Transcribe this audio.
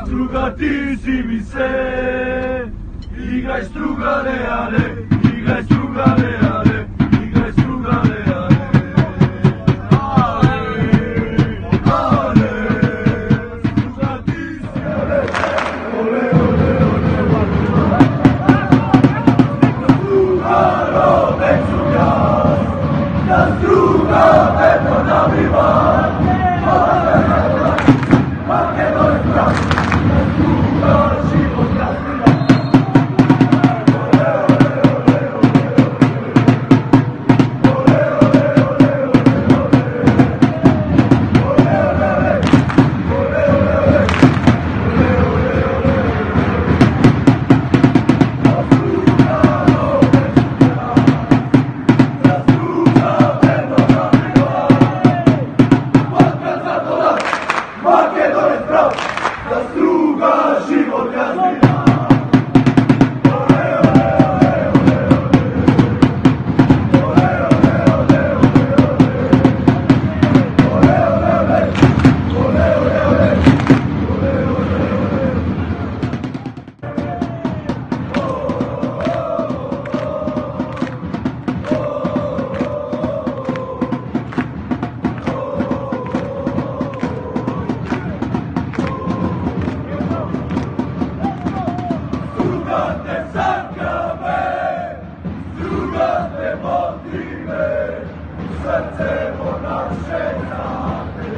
Struga, ti si mi sve. Igraj strugare, ale, igraj strugare, ale, igraj strugare, ale. Ale, ale, struga, ti si, ale. Ole, ole, ole, ole. Strugaro, nek su ja, da struga, eto nabiva. Da struga život gazdina. Srce po naše znate,